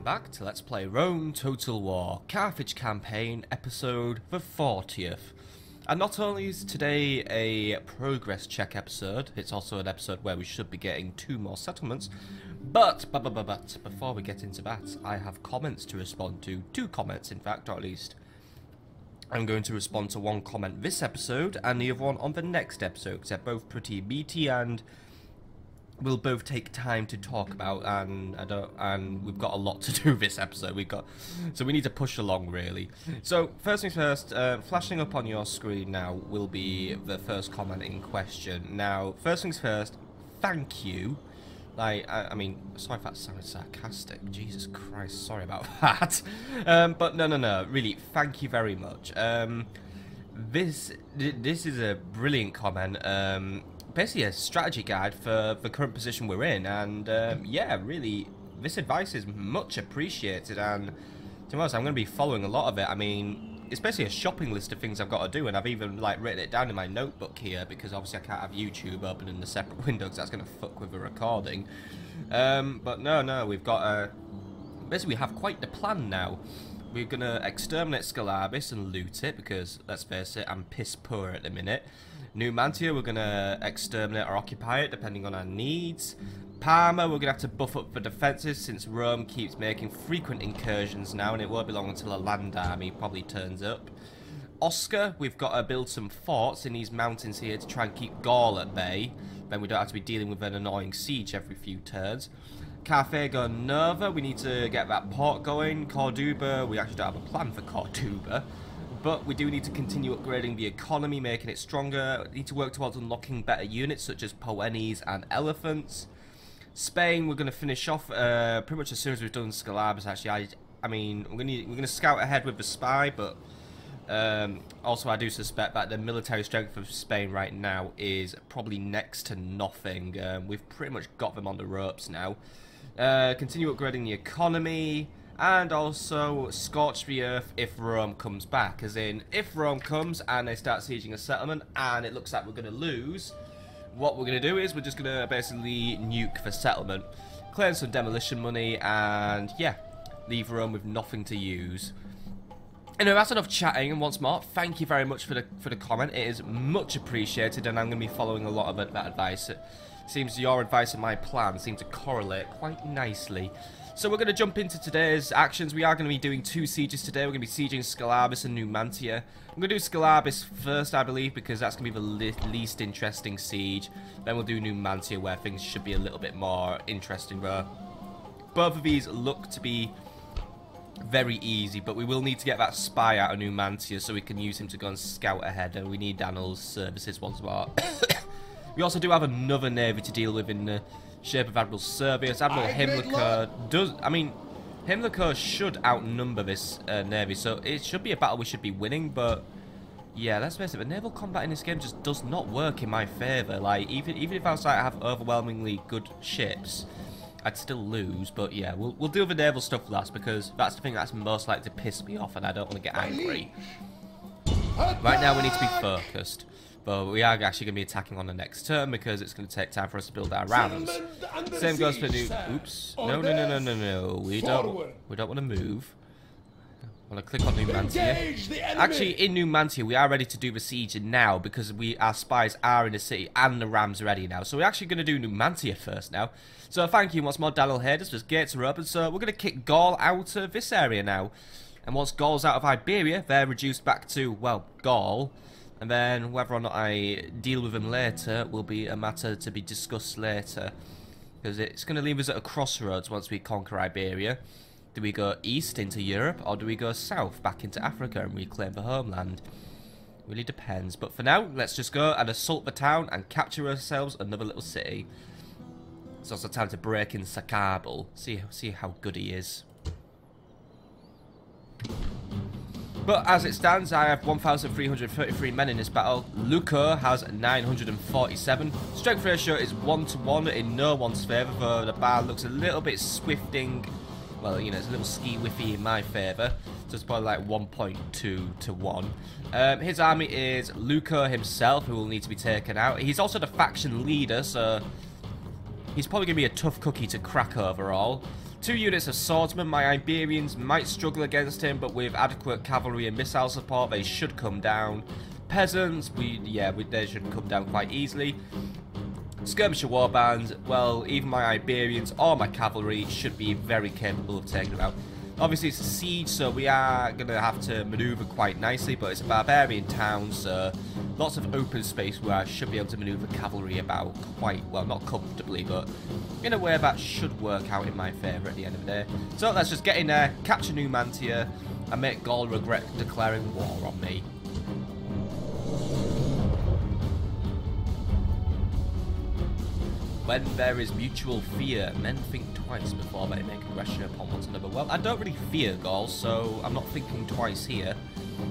back to Let's Play Rome Total War Carthage Campaign episode the 40th. And not only is today a progress check episode, it's also an episode where we should be getting 2 more settlements. But before we get into that, I have comments to respond to. 2 comments in fact, or at least. I'm going to respond to 1 comment this episode and the other one on the next episode, because they're both pretty meaty and we'll both take time to talk about, and we've got a lot to do this episode. So we need to push along really. So first things first, flashing up on your screen now will be the first comment in question. Now, first things first, thank you. Like, I mean, sorry if that sounded sarcastic. Jesus Christ, sorry about that. But no, really, thank you very much. This is a brilliant comment. Basically a strategy guide for the current position we're in, and yeah, really, this advice is much appreciated, and to be honest, I'm going to be following a lot of it. I mean, it's basically a shopping list of things I've got to do, and I've even like written it down in my notebook here, because obviously I can't have YouTube open in a separate window, because that's going to fuck with the recording. But no, we've got basically we have quite the plan now. We're going to exterminate Scalabis and loot it, because, let's face it, I'm piss poor at the minute. Numantia, we're going to exterminate or occupy it, depending on our needs. Parma, we're going to have to buff up the defences, since Rome keeps making frequent incursions now, and it won't be long until a land army probably turns up. Oscar, we've got to build some forts in these mountains here to try and keep Gaul at bay. Then we don't have to be dealing with an annoying siege every few turns. Carthago Nova, we need to get that port going. Corduba, we actually don't have a plan for Corduba, but we do need to continue upgrading the economy, making it stronger. We need to work towards unlocking better units such as Poenes and Elephants. Spain, we're going to finish off pretty much as soon as we've done Scalabis. Actually, I mean, we're going to scout ahead with the spy, but also I do suspect that the military strength of Spain right now is probably next to nothing. We've pretty much got them on the ropes now. Continue upgrading the economy, and also scorch the earth if Rome comes back. As in, if Rome comes and they start sieging a settlement and it looks like we're going to lose, what we're going to do is we're just going to basically nuke the settlement, claim some demolition money, and yeah, leave Rome with nothing to use. Anyway, that's enough chatting, and once more, thank you very much for the comment. It is much appreciated, and I'm going to be following a lot of that advice. It seems your advice and my plan seem to correlate quite nicely. So we're going to jump into today's actions. We are going to be doing 2 sieges today. We're going to be sieging Scalabis and Numantia. I'm going to do Scalabis first, I believe, because that's going to be the least interesting siege. Then we'll do Numantia, where things should be a little bit more interesting. But both of these look to be very easy, but we will need to get that spy out of Numantia so we can use him to go and scout ahead, and we need Daniel's services once more. We also do have another navy to deal with in the shape of Admiral Servius. Admiral Himlico does, I mean, Himlico should outnumber this navy, so it should be a battle we should be winning, but yeah, let's face it, the naval combat in this game just does not work in my favour. Like, even if I was like, I have overwhelmingly good ships, I'd still lose. But yeah, we'll deal with the naval stuff last, because that's the thing that's most likely to piss me off, and I don't want to get angry. Right now we need to be focused, but we are actually going to be attacking on the next turn, because it's going to take time for us to build our rams. Same goes for new. Oops. No. We don't want to move. I want to click on Numantia. Actually, in Numantia, we are ready to do the siege now, because our spies are in the city and the rams are ready now. So we're actually going to do Numantia first now. So thank you once more, Daniel Hades. Those gates are open. So we're going to kick Gaul out of this area now. And once Gaul's out of Iberia, they're reduced back to, well, Gaul. And then whether or not I deal with them later will be a matter to be discussed later, because it's going to leave us at a crossroads once we conquer Iberia. Do we go east into Europe, or do we go south back into Africa and reclaim the homeland? Really depends. But for now, let's just go and assault the town and capture ourselves another little city. It's also time to break in Sakabal. See how good he is. But as it stands, I have 1,333 men in this battle. Luco has 947. Strength ratio is 1-to-1 in no one's favour, though the bar looks a little bit swifting. Well, you know, it's a little ski-whiffy in my favour. So it's probably like 1.2 to 1. His army is Luco himself, who will need to be taken out. He's also the faction leader, so he's probably going to be a tough cookie to crack overall. 2 units of swordsmen. My Iberians might struggle against him, but with adequate cavalry and missile support, they should come down. Peasants, they should come down quite easily. Skirmisher warbands, well, even my Iberians or my cavalry should be very capable of taking them out. Obviously, it's a siege, so we are going to have to maneuver quite nicely, but it's a barbarian town, so lots of open space where I should be able to maneuver cavalry about quite, well, not comfortably, but in a way that should work out in my favour at the end of the day. So let's just get in there, capture Numantia, and make Gaul regret declaring war on me. When there is mutual fear, men think twice before they make aggression upon one another. Well, I don't really fear Gaul, so I'm not thinking twice here.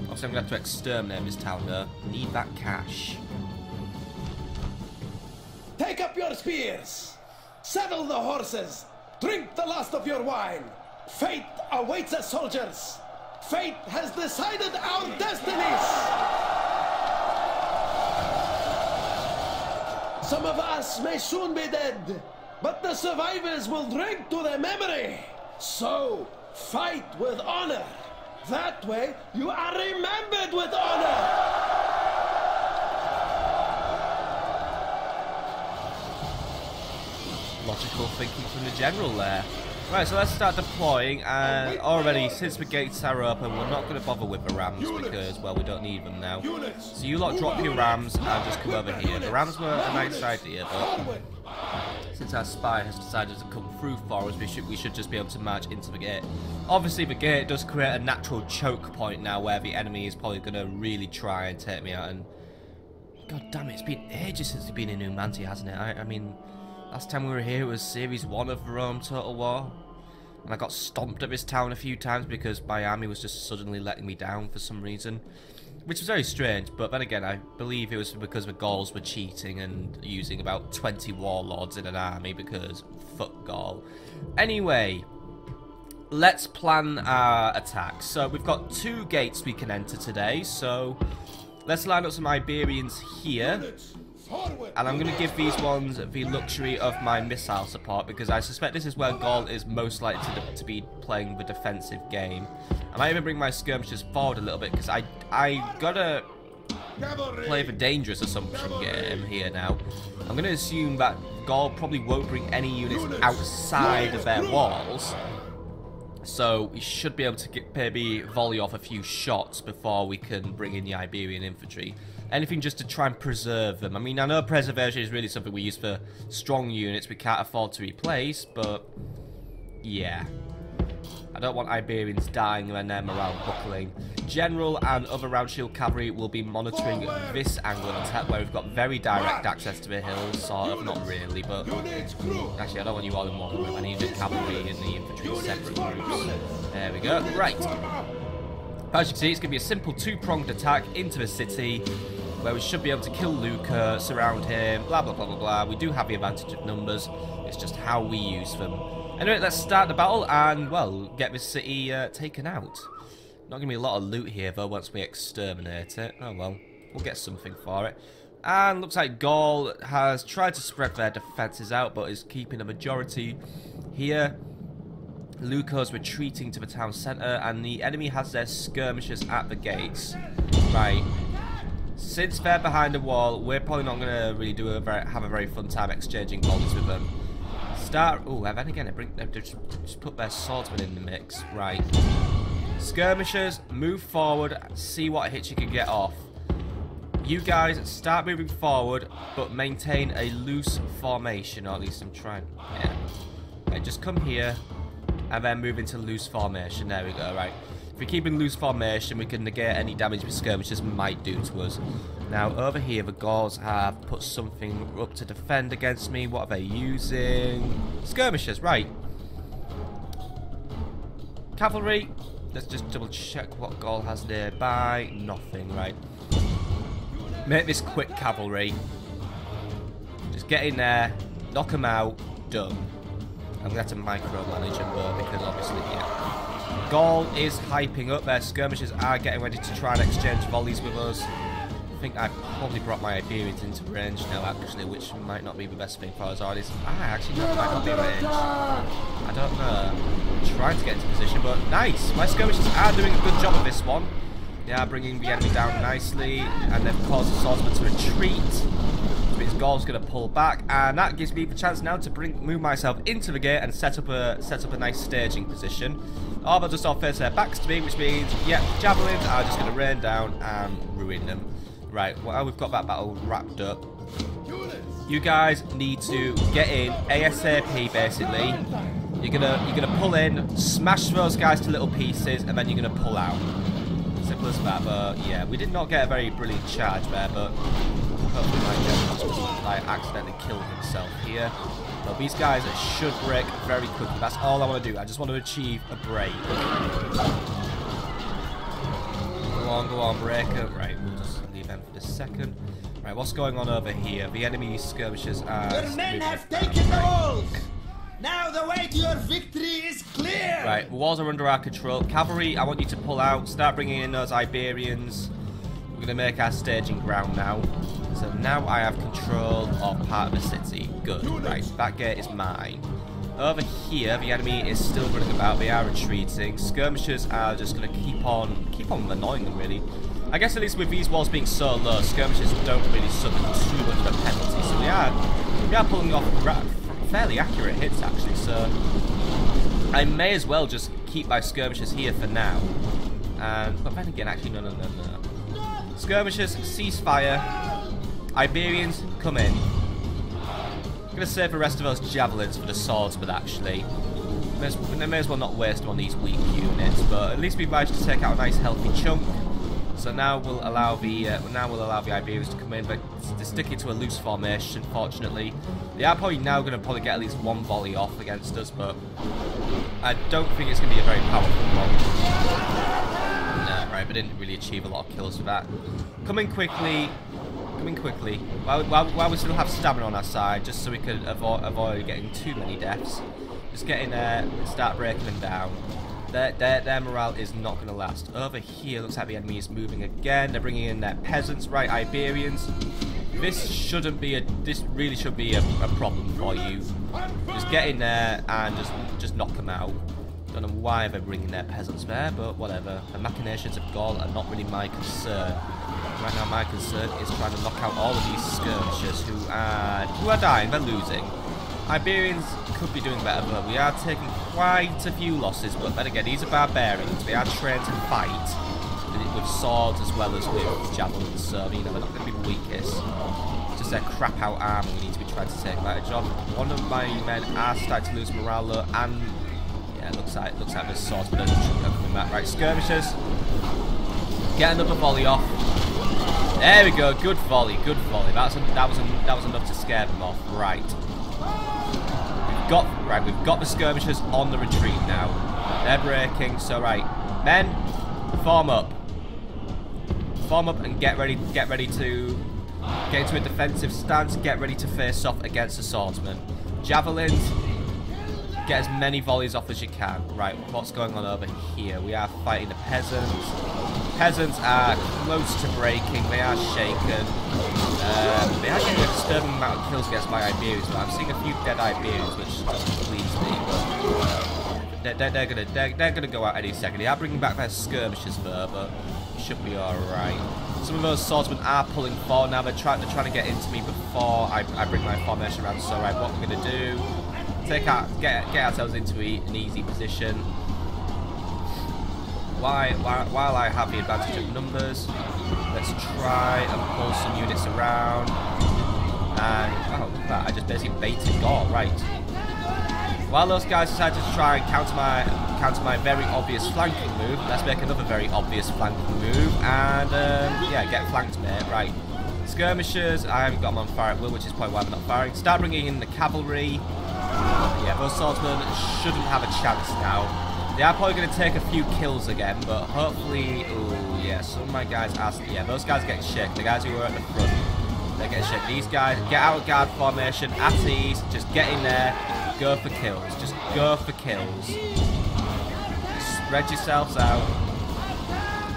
Obviously, I'm going to have to exterminate this town, though. Need that cash. Take up your spears! Saddle the horses! Drink the last of your wine! Fate awaits us, soldiers! Fate has decided our destinies! Some of us may soon be dead, but the survivors will drink to their memory. So, fight with honor. That way, you are remembered with honor. Logical thinking from the general there. Right, so let's start deploying, and already, since the gates are open, we're not going to bother with the rams because, well, we don't need them now. So you lot drop your rams and just come over here. The rams were a nice idea, but since our spy has decided to come through for us, we should just be able to march into the gate. Obviously, the gate does create a natural choke point now where the enemy is probably going to really try and take me out, and god damn it, it's been ages since we've been in Numantia, hasn't it? I mean, last time we were here it was Series 1 of the Rome Total War. And I got stomped at this town a few times because my army was just suddenly letting me down for some reason. Which was very strange, but then again, I believe it was because the Gauls were cheating and using about 20 warlords in an army because fuck Gaul. Anyway, let's plan our attack. So we've got 2 gates we can enter today, so let's line up some Iberians here. And I'm going to give these ones the luxury of my missile support because I suspect this is where Gaul is most likely to be playing the defensive game. I might even bring my skirmishers forward a little bit because I gotta play the dangerous assumption game here now. I'm going to assume that Gaul probably won't bring any units outside of their walls. So we should be able to maybe volley off a few shots before we can bring in the Iberian infantry. Anything just to try and preserve them. I mean, I know preservation is really something we use for strong units we can't afford to replace, but yeah. I don't want Iberians dying and their morale buckling. General and other round shield cavalry will be monitoring this angle of attack where we've got very direct access to the hills, sort of, not really, but actually I don't want you all in one group. I need the cavalry and the infantry in separate groups. There we go. Right. As you can see, it's going to be a simple 2-pronged attack into the city where we should be able to kill Luca, surround him, blah blah blah blah blah. We do have the advantage of numbers, it's just how we use them. Anyway, let's start the battle and, well, get this city taken out. Not going to be a lot of loot here though once we exterminate it. Oh well, we'll get something for it. And looks like Gaul has tried to spread their defences out but is keeping a majority here. Luca's retreating to the town centre and the enemy has their skirmishers at the gates. Right. Since they're behind a wall, we're probably not going to really have a very fun time exchanging volleys with them. Oh, then again, they've just put their swordsmen in the mix. Right. Skirmishers, move forward, see what hits you can get off. You guys start moving forward, but maintain a loose formation, or at least I'm trying. Yeah. Okay, just come here. And then move into loose formation. There we go, right. If we keep in loose formation, we can negate any damage the skirmishers might do to us. Now, over here, the Gauls have put something up to defend against me. What are they using? Skirmishers, right. Cavalry. Let's just double check what Gaul has nearby. Nothing, right. Make this quick, cavalry. Just get in there, knock them out, done. I'm going to have to micromanage them though, because obviously, yeah. Gaul is hyping up. Their skirmishers are getting ready to try and exchange volleys with us. think I probably brought my Iberians into range now, actually, which might not be the best thing for us. Actually, no, might not be range. I don't know. I'm trying to get into position, but nice. My skirmishers are doing a good job of this one. They are bringing the enemy down nicely, and they've caused the swordsman to retreat. His Gaul's going to pull back, and that gives me the chance now to move myself into the gate and set up a nice staging position. Oh, they'll just all face their backs to me, which means, yeah, javelins are just going to rain down and ruin them. Right, well, we've got that battle wrapped up. You guys need to get in ASAP, basically. You're gonna pull in, smash those guys to little pieces, and then you're gonna pull out. Simple as that. But yeah, we did not get a very brilliant charge there, but hopefully my general doesn't like accidentally kill himself here. But these guys should break very quickly. That's all I want to do. I just want to achieve a break. Go on, breaker. Right, we'll just leave them for this second. Right, what's going on over here? The enemy skirmishers are... Your men have taken the walls! Now the way to your victory is clear! Right, the walls are under our control. Cavalry, I want you to pull out. Start bringing in those Iberians. We're going to make our staging ground now. So now I have control of part of the city. Good. Right, that gate is mine. Over here, the enemy is still running about. They are retreating. Skirmishers are just going to keep on annoying them, really. I guess at least with these walls being so low, skirmishers don't really suffer too much of a penalty. So we are pulling off fairly accurate hits, actually. So I may as well just keep my skirmishers here for now. But then again, actually, no. Skirmishers, cease fire. Iberians, come in. I'm going to save the rest of those javelins for the swordsmen, actually. They may as well not waste them on these weak units, but at least we've managed to take out a nice healthy chunk. So now we'll allow the Iberians to come in, but they're sticking to a loose formation, fortunately. They are probably now going to get at least one volley off against us, but I don't think it's going to be a very powerful one. No, right, we didn't really achieve a lot of kills with that. Coming quickly, while we still have stamina on our side, just so we could avoid getting too many deaths. Just get in there and start breaking them down. Their morale is not going to last. Over here, looks like the enemy is moving again. They're bringing in their peasants, right? Iberians. This really should be a problem for you. Just get in there and just knock them out. Don't know why they're bringing their peasants there, but whatever. The machinations of Gaul are not really my concern. Right now, my concern is trying to knock out all of these skirmishers who are dying. They're losing. Iberians could be doing better, but we are taking quite a few losses. But then again, these are barbarians. They are trained to fight with swords as well as with javelins, so you know they're not going to be the weakest. It's just their crap out armor we need to be trying to take advantage of. One of my men are starting to lose morale though, and yeah, it looks like the swordsmen are coming back. Right, skirmishers, get another volley off. There we go, good volley, good volley. That was enough to scare them off. Right. We've got the skirmishers on the retreat now. They're breaking, so right. Men, form up. Form up and get ready to get into a defensive stance, get ready to face off against the swordsman. Javelins, get as many volleys off as you can. Right, what's going on over here? We are fighting the peasants. Peasants are close to breaking, they are shaken. They are getting a disturbing amount of kills against my Iberians, but I'm seeing a few dead Iberians, which doesn't please me. They're gonna go out any second. They are bringing back their skirmishers though, but it should be alright. Some of those swordsmen are pulling forward now. They're trying to get into me before I bring my formation around. So right, what we're gonna do? Get ourselves into an easy position. While I have the advantage of numbers, let's try and pull some units around. And oh, look at that! I just basically baited Gaul. Right. While those guys decide to try and counter my very obvious flanking move, let's make another very obvious flanking move and yeah, get flanked, mate. Right. Skirmishers, I haven't got them on fire at will, which is probably why I'm not firing. Start bringing in the cavalry. Yeah, those swordsmen shouldn't have a chance now. They are probably going to take a few kills again, but hopefully... Oh, yeah, some of my guys are... Yeah, those guys are getting shaken. The guys who were at the front, they're getting shaken. These guys, get out of guard formation, at ease, just get in there, go for kills. Just go for kills. Spread yourselves out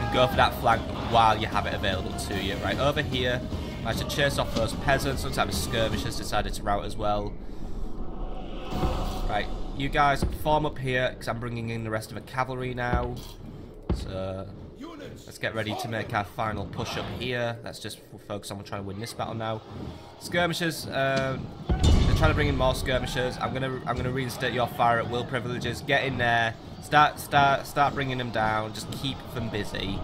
and go for that flank. while you have it available to you. Right, over here, I should chase off those peasants. Looks like the skirmishers decided to rout as well. Right, you guys form up here, because I'm bringing in the rest of the cavalry now. So, let's get ready to make our final push up here. Let's just focus on trying to win this battle now. Skirmishers, they're trying to bring in more skirmishers. I'm gonna reinstate your fire at will privileges. Get in there. Start bringing them down. Just keep them busy.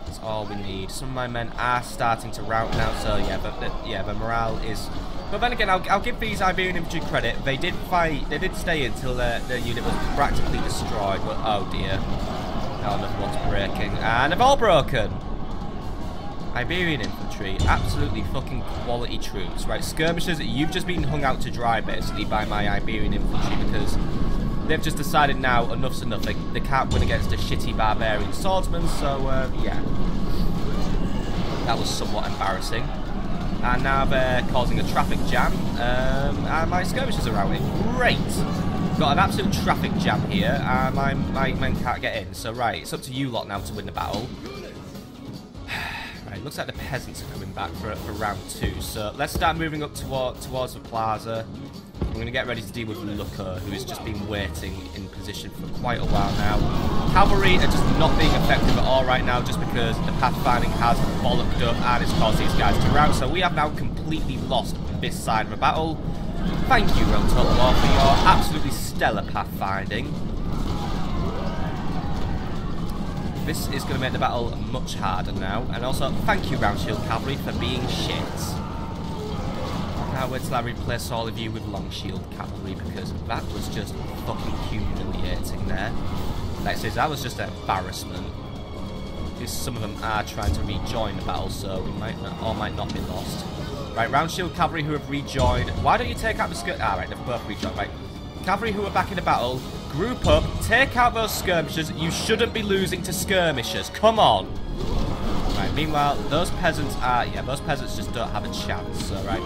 That's all we need. Some of my men are starting to rout now, so yeah, but the morale is. But then again, I'll give these Iberian infantry credit. They did fight. They did stay until their unit was practically destroyed. But oh dear, oh, another one's breaking, and they've all broken. Iberian infantry, absolutely fucking quality troops, right? Skirmishers, you've just been hung out to dry basically by my Iberian infantry because they've just decided now enough's enough. They can't win against a shitty barbarian swordsman, so yeah, that was somewhat embarrassing. And now they're causing a traffic jam, and my skirmishers are routing. Great! Got an absolute traffic jam here, and my men can't get in. So right, it's up to you lot now to win the battle. Right, looks like the peasants are coming back for round 2. So let's start moving up towards the plaza. I'm going to get ready to deal with Luca, who has just been waiting in position for quite a while now. Cavalry are just not being effective at all right now, just because the pathfinding has bollocked up and it's caused these guys to rout. So we have now completely lost this side of the battle. Thank you, Total War, for your absolutely stellar pathfinding. This is going to make the battle much harder now. And also, thank you, Round Shield Cavalry, for being shit. Now wait till I replace all of you with Long Shield Cavalry, because that was just fucking humiliating there. Like I said, that was just an embarrassment. Because some of them are trying to rejoin the battle, so we might not, or might not be lost. Right, Round Shield Cavalry who have rejoined. Why don't you take out the right, they've both rejoined. Right, cavalry who are back in the battle, group up, take out those skirmishers. You shouldn't be losing to skirmishers. Come on. Right, meanwhile, those peasants are, yeah, those peasants just don't have a chance. So, right,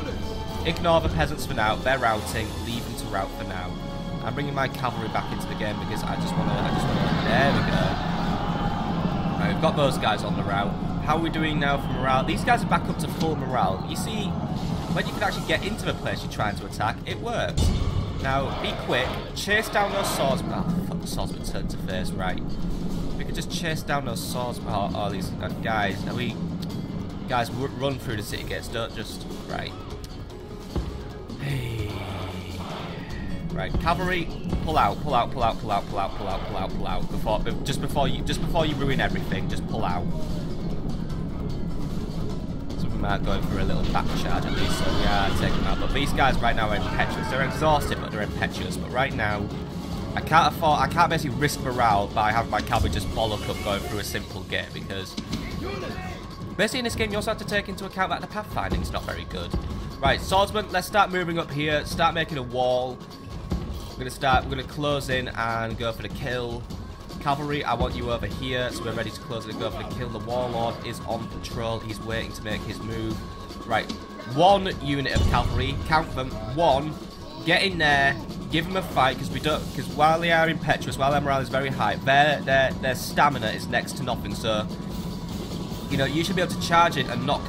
ignore the peasants for now. They're routing. Leave them to rout for now. I'm bringing my cavalry back into the game because I just want to, there we go. Right, we've got those guys on the route. How are we doing now for morale? These guys are back up to full morale. You see, when you can actually get into the place you're trying to attack, it works. Now, be quick. Chase down those swordsmen. Oh, fuck, the swordsmen turned to face. Right. We could just chase down those swordsmen. Oh, these guys. Are we... Guys, run through the city gates. Don't just... Right. Hey. Right. Cavalry, pull out. Just before you ruin everything, just pull out. Out going for a little back charge at least, so we are taking them out. But these guys right now are impetuous. They're exhausted, but they're impetuous. But right now, I can't basically risk morale by having my cavalry just bollock up going through a simple gate, because basically in this game you also have to take into account that the pathfinding's not very good. Right, swordsmen, let's start moving up here, start making a wall. We're gonna close in and go for the kill. Cavalry, I want you over here, so we're ready to close it and go for the kill. The Warlord is on patrol. He's waiting to make his move. Right, 1 unit of cavalry. Count them. 1. Get in there. Give them a fight, because while they are impetuous, while their morale is very high, their stamina is next to nothing. So, you know, you should be able to charge in and knock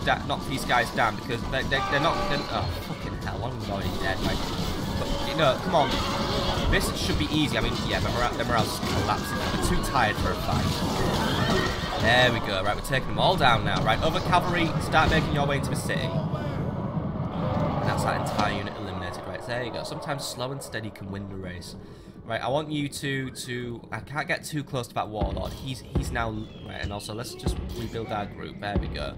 these guys down, because they're not. Oh fucking hell! One of them's already dead. Right, but you know, come on. This should be easy. I mean, yeah, the morale's collapsing. They're too tired for a fight. There we go. Right, we're taking them all down now. Right, other cavalry, start making your way into the city. And that's that entire unit eliminated. Right, there you go. Sometimes slow and steady can win the race. Right, I want you to... I can't get too close to that Warlord. He's now... Right, and also, let's just rebuild our group. There we go.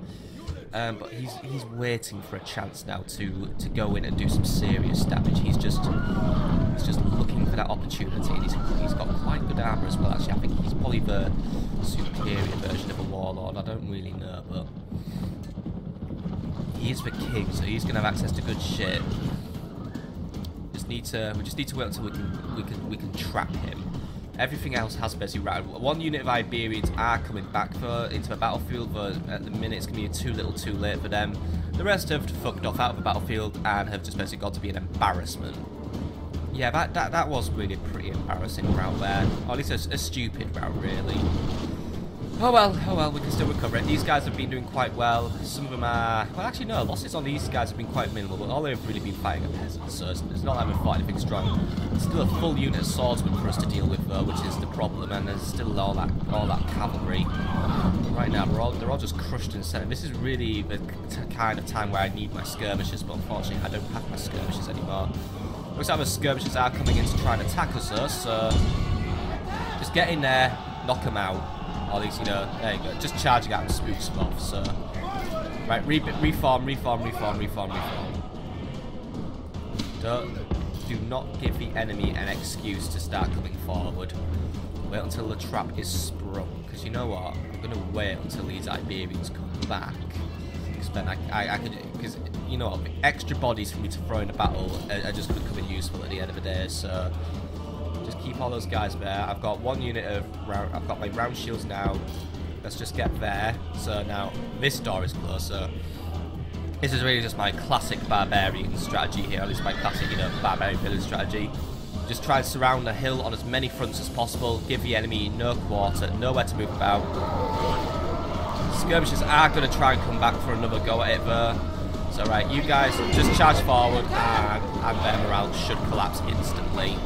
But he's waiting for a chance now to go in and do some serious damage. He's just looking for that opportunity, and he's got quite good armor as well. Actually, I think he's probably the superior version of a Warlord. I don't really know, but he is the king, so he's gonna have access to good shit. We just need to wait until we can trap him. Everything else has basically routed. 1 unit of Iberians are coming back into the battlefield, but at the minute it's going to be too little too late for them. The rest have fucked off out of the battlefield and have just basically got to be an embarrassment. Yeah, that was really a pretty embarrassing route there. Or at least a stupid route, really. Oh well, we can still recover it. These guys have been doing quite well. Some of them are... Well, actually, no. Losses on these guys have been quite minimal, but all they've really been fighting are peasants, so it's not like we've fought anything strong. There's still a full unit of swordsmen for us to deal with, though, which is the problem, and there's still all that cavalry. Right now, they're all just crushed in the centre. This is really the kind of time where I need my skirmishers, but unfortunately, I don't have my skirmishers anymore. Looks like the skirmishers are coming in to try and attack us, though, so... Just get in there, knock them out. Or at least, you know, there you go. Just charging out and spooks them off, so... Right, reform. Do not give the enemy an excuse to start coming forward. Wait until the trap is sprung. Because you know what? I'm going to wait until these Iberians come back. Because then I could... Because, you know what? The extra bodies for me to throw in a battle are just going to come in useful at the end of the day, so... Just keep all those guys there. I've got one unit of round. I've got my round shields now. Let's just get there. So now this door is closer. This is really just my classic barbarian strategy here. At least my classic, you know, barbarian village strategy. Just try and surround the hill on as many fronts as possible. Give the enemy no quarter, nowhere to move about. Skirmishers are going to try and come back for another go at it though. So right, you guys just charge forward, and their morale should collapse instantly.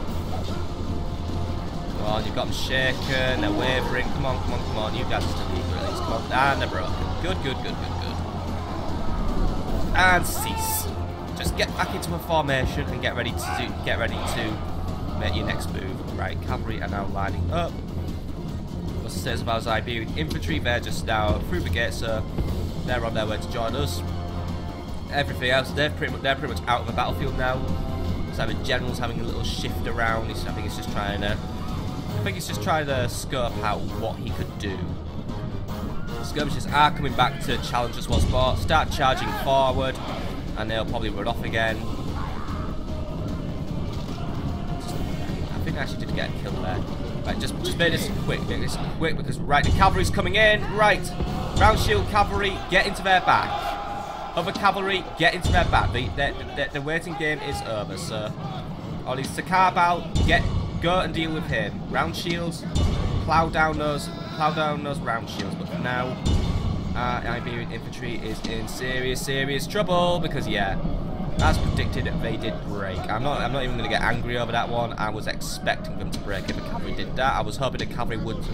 Come on, you've got them shaken, they're wavering. Come on, you guys are still eager at least. Come on, and they're broken. Good. And cease. Just get back into a formation and get ready to make your next move. Right, cavalry are now lining up. What's it says about Iberian infantry? They're just now through the gate, so they're on their way to join us. Everything else, they're pretty much out of the battlefield now. So the general's having a little shift around. I think he's just trying to scope out what he could do. Skirmishers are coming back to challenge us once more. Start charging forward, and they'll probably run off again. I think I actually did get a kill there. Right, just make this quick. Because right, the cavalry's coming in. Right, round shield cavalry, get into their back. Other cavalry, get into their back. The waiting game is over, so... Or at least Sakarbal, go and deal with him. Round shields, plow down those round shields. But for now, Iberian infantry is in serious trouble because, yeah, as predicted, they did break. I'm not even going to get angry over that one. I was expecting them to break if the cavalry did that. I was hoping the cavalry would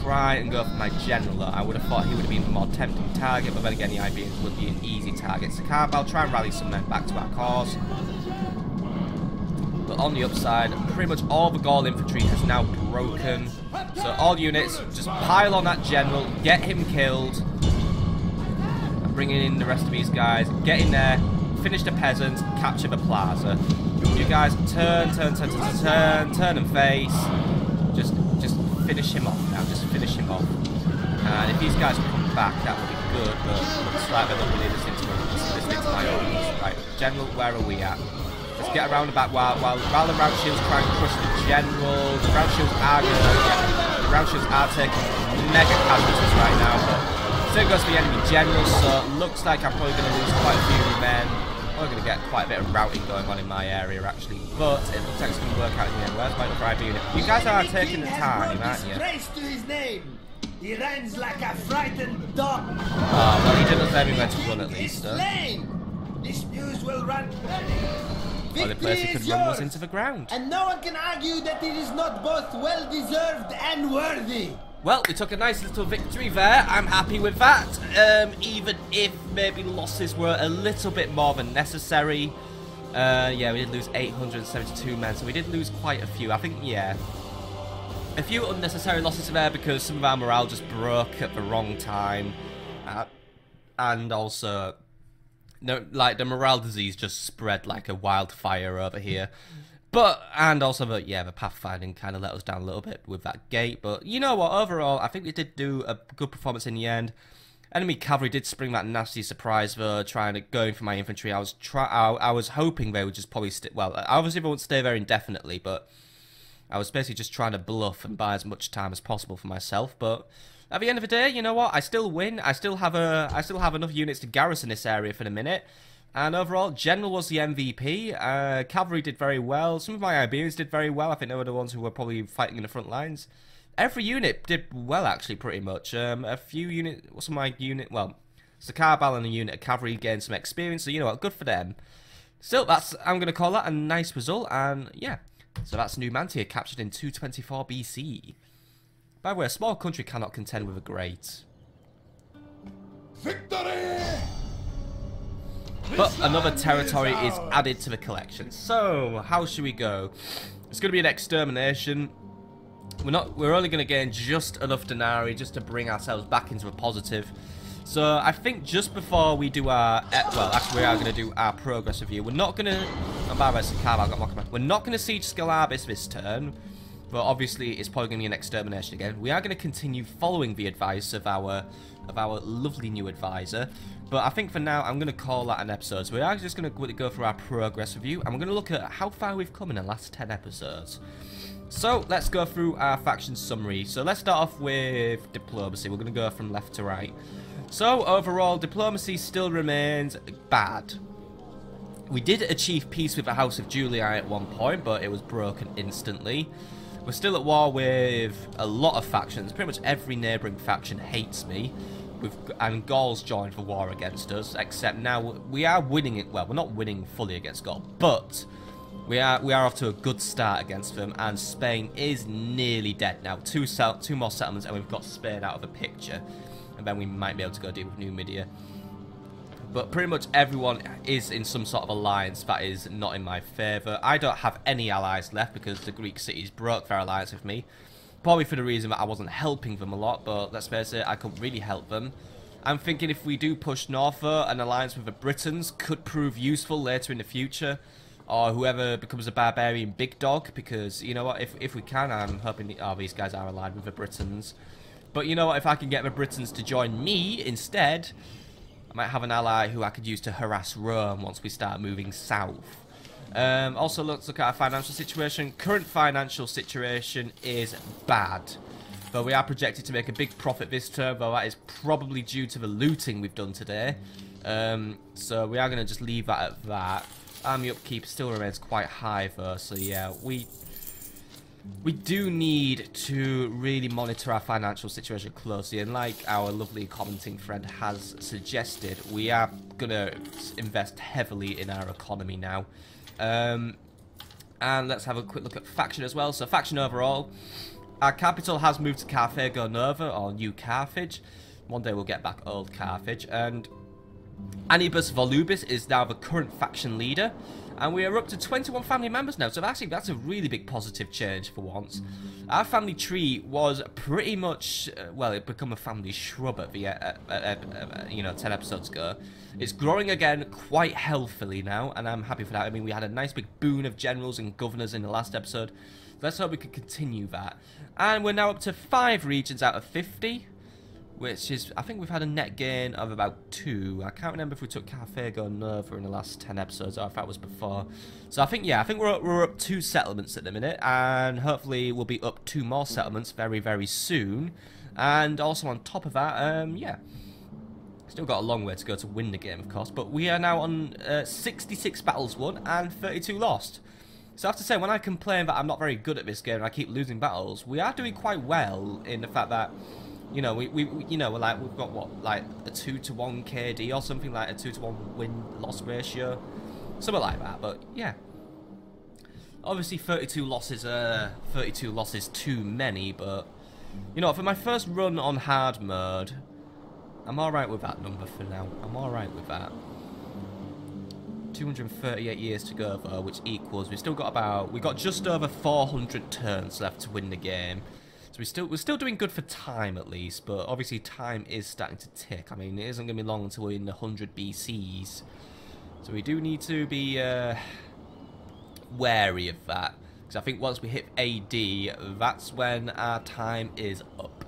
try and go for my general. I would have thought he would have been a more tempting target, but then again, the Iberians would be an easy target. Sakarbal, try and rally some men back to our cause. But on the upside, pretty much all the Gaul infantry has now broken. So all units, just pile on that general, get him killed. And bringing in the rest of these guys. Get in there, finish the peasants, capture the plaza. You guys turn and face. Just finish him off now, just finish him off. And if these guys come back, that would be good, but looks like they're not really listening to my orders. Right, general, where are we at? Let's get around the back while the round shields try and crush the general. The round shields are taking mega casualties right now, but still goes to the enemy general, so looks like I'm probably going to lose quite a few men. I'm going to get quite a bit of routing going on in my area actually, but it looks like it's going to work out in the end. Where's my other unit? You guys are taking the time, aren't you? To his name. He runs like a frightened dog. Oh, well, he didn't let me where to run at least, though. This news will run. The only place he could run was into the ground. And no one can argue that it is not both well-deserved and worthy. Well, we took a nice little victory there. I'm happy with that. Even if maybe losses were a little bit more than necessary. Yeah, we did lose 872 men, so we did lose quite a few. I think, yeah, a few unnecessary losses there because some of our morale just broke at the wrong time. And also... No, like the morale disease just spread like a wildfire over here. But, and also the pathfinding kind of let us down a little bit with that gate. But you know what, overall, I think we did do a good performance in the end. Enemy cavalry did spring that nasty surprise though, trying to go in for my infantry. I was hoping they would just probably obviously they won't stay there indefinitely, but I was basically just trying to bluff and buy as much time as possible for myself, but... At the end of the day, you know what? I still win. I still have enough units to garrison this area for the minute. And overall, General was the MVP. Cavalry did very well. Some of my Iberians did very well. I think they were the ones who were probably fighting in the front lines. every unit did well, actually, pretty much. A few unit, what's my unit? Well, Sakarbal and a unit of cavalry gained some experience, so you know what, good for them. Still, I'm going to call that a nice result, and yeah. So that's Numantia, captured in 224 BC. By the way, a small country cannot contend with a great. Victory! But another territory is added to the collection. So, how should we go? It's going to be an extermination. We're only going to gain just enough denarii just to bring ourselves back into a positive. So, I think just before we do our... well, actually, we are going to do our progress review. We're not going to... We're not going to siege Scalabis this turn. But obviously, it's probably going to be an extermination again. We are going to continue following the advice of our lovely new advisor. But I think for now, I'm going to call that an episode. So we are just going to go through our progress review. And we're going to look at how far we've come in the last 10 episodes. So, let's go through our faction summary. So, let's start off with diplomacy. We're going to go from left to right. So, overall, diplomacy still remains bad. We did achieve peace with the House of Julii at one point, but it was broken instantly. We're still at war with a lot of factions. Pretty much every neighbouring faction hates me. And Gaul's joined the war against us, except now we are winning it. Well, we're not winning fully against Gaul, but we are off to a good start against them, and Spain is nearly dead now. Two more settlements, and we've got Spain out of the picture, and then we might be able to go deal with Numidia. But pretty much everyone is in some sort of alliance that is not in my favour. I don't have any allies left because the Greek cities broke their alliance with me. Probably for the reason that I wasn't helping them a lot, but let's face it, I couldn't really help them. I'm thinking if we do push north, an alliance with the Britons could prove useful later in the future. Or whoever becomes a barbarian big dog, because, you know what, if we can, I'm hoping these guys are aligned with the Britons. But you know what, if I can get the Britons to join me instead, I might have an ally who I could use to harass Rome once we start moving south. Also, let's look at our financial situation. Current financial situation is bad. But we are projected to make a big profit this term, though that is probably due to the looting we've done today. So we are going to just leave that at that. Army upkeep still remains quite high, though. So yeah, we do need to really monitor our financial situation closely, and like our lovely commenting friend has suggested, we are going to invest heavily in our economy now. And let's have a quick look at faction as well. So faction overall, our capital has moved to Carthago Nova, or New Carthage. One day we'll get back old Carthage, and Anibus Volubis is now the current faction leader. And we are up to 21 family members now, so actually that's a really big positive change for once. Our family tree was pretty much, well, it became a family shrub at the, you know, 10 episodes ago. It's growing again quite healthily now, and I'm happy for that. I mean, we had a nice big boon of generals and governors in the last episode. Let's hope we can continue that. And we're now up to 5 regions out of 50. Which is, I think we've had a net gain of about 2. I can't remember if we took Carthago Nova in the last 10 episodes or if that was before. So I think, yeah, I think we're up 2 settlements at the minute. And hopefully we'll be up 2 more settlements very, very soon. And also on top of that, yeah. Still got a long way to go to win the game, of course. But we are now on 66 battles won and 32 lost. So I have to say, when I complain that I'm not very good at this game and I keep losing battles, we are doing quite well in the fact that, you know, you know, we've got what, like a 2-to-1 KD or something, like a 2-to-1 win-loss ratio, something like that. But yeah, obviously 32 losses too many. But you know, for my first run on hard mode, I'm all right with that number for now. I'm all right with that. 238 years to go though, which equals we got just over 400 turns left to win the game. So we're still doing good for time at least, but obviously time is starting to tick. I mean, it isn't going to be long until we're in the 100 BCs. So we do need to be wary of that. Because I think once we hit AD, that's when our time is up.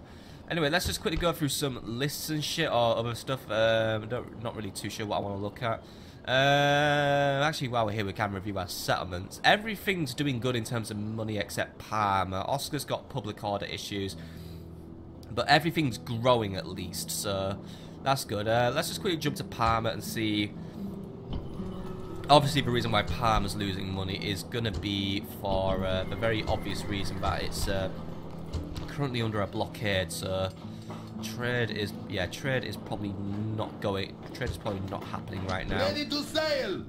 Anyway, let's just quickly go through some lists and shit or other stuff. Not really too sure what I want to look at. Actually, while we're here, we can review our settlements. Everything's doing good in terms of money except Parma. Oscar's got public order issues, but everything's growing at least, so that's good. Let's just quickly jump to Parma and see. Obviously, the reason why Parma's losing money is going to be for the very obvious reason that it's currently under a blockade, so trade is probably not going. Trade is probably not happening right now. Ready to sail.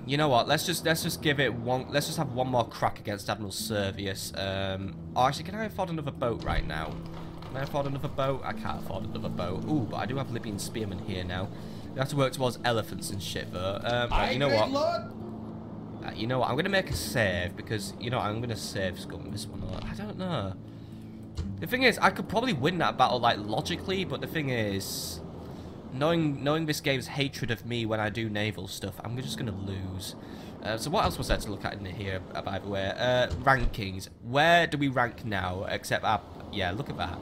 You know what? Let's just give it one. Let's just have one more crack against Admiral Servius. Oh, actually, can I afford another boat right now? Can I afford another boat? I can't afford another boat. Ooh, but I do have Libyan spearmen here now. We have to work towards elephants and shit, though. Right, you know what? You know what? I'm gonna make a save because I'm gonna save scum this one. I don't know. The thing is, I could probably win that battle like logically, but the thing is, knowing this game's hatred of me when I do naval stuff, I'm just gonna lose. So what else was there to look at in here, by the way? Rankings. Where do we rank now? Except yeah, look at that.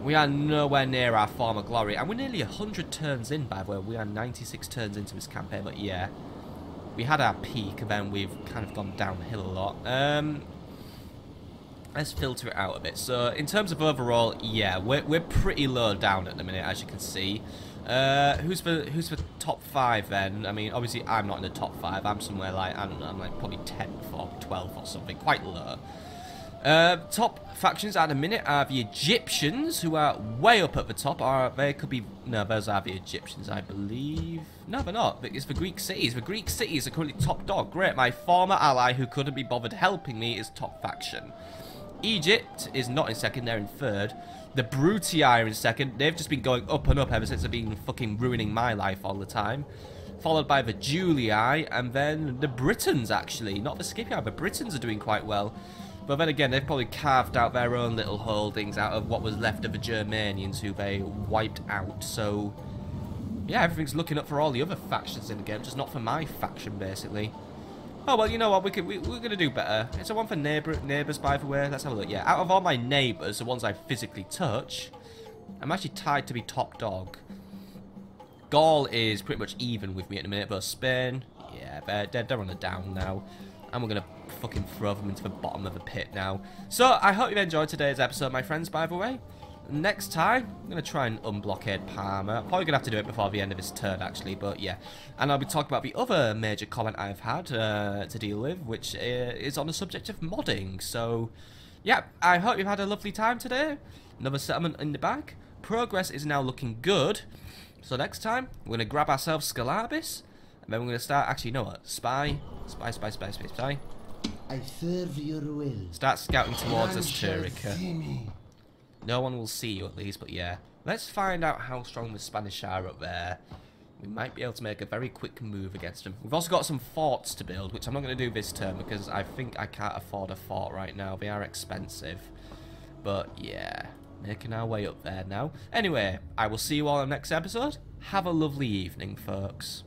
We are nowhere near our former glory, and we're nearly 100 turns in, by the way. We are 96 turns into this campaign, but yeah. We had our peak, and then we've kind of gone downhill a lot. Let's filter it out a bit. So, in terms of overall, yeah, we're pretty low down at the minute, as you can see. Who's for top 5 then? I mean, obviously, I'm not in the top 5. I'm somewhere like, I don't know, I'm like probably 10th or 12th or something, quite low. Top factions at the minute are the Egyptians, who are way up at the top. Or they could be... No, those are the Egyptians, I believe. No, they're not. It's the Greek cities. The Greek cities are currently top dog. Great. My former ally, who couldn't be bothered helping me, is top faction. Egypt is not in second. They're in third. The Brutii are in second. They've just been going up and up ever since they've been fucking ruining my life all the time. Followed by the Julii, and then the Britons, actually. Not the Scipii. The Britons are doing quite well. But then again, they've probably carved out their own little holdings out of what was left of the Germanians, who they wiped out. So, yeah, everything's looking up for all the other factions in the game, just not for my faction, basically. Oh, well, you know what? We're going to do better. It's a one for neighbours, by the way. Let's have a look. Yeah, out of all my neighbours, the ones I physically touch, I'm actually tied to be top dog. Gaul is pretty much even with me at the minute, but Spain, yeah, they're on a down now. And we're going to fucking throw them into the bottom of the pit now. So, I hope you enjoyed today's episode, my friends, by the way. Next time, I'm going to try and unblockade Parma. Probably going to have to do it before the end of this turn, actually, but yeah. And I'll be talking about the other major comment I've had to deal with, which is on the subject of modding. So, yeah, I hope you've had a lovely time today. Another settlement in the bag. Progress is now looking good. So next time, we're going to grab ourselves Scalabis. And then we're going to start, actually, you know what? Spy. I serve your will. Start scouting towards Asturica. No one will see you, at least, but yeah. Let's find out how strong the Spanish are up there. We might be able to make a very quick move against them. We've also got some forts to build, which I'm not going to do this turn, because I think I can't afford a fort right now. They are expensive. But yeah, making our way up there now. Anyway, I will see you all in the next episode. Have a lovely evening, folks.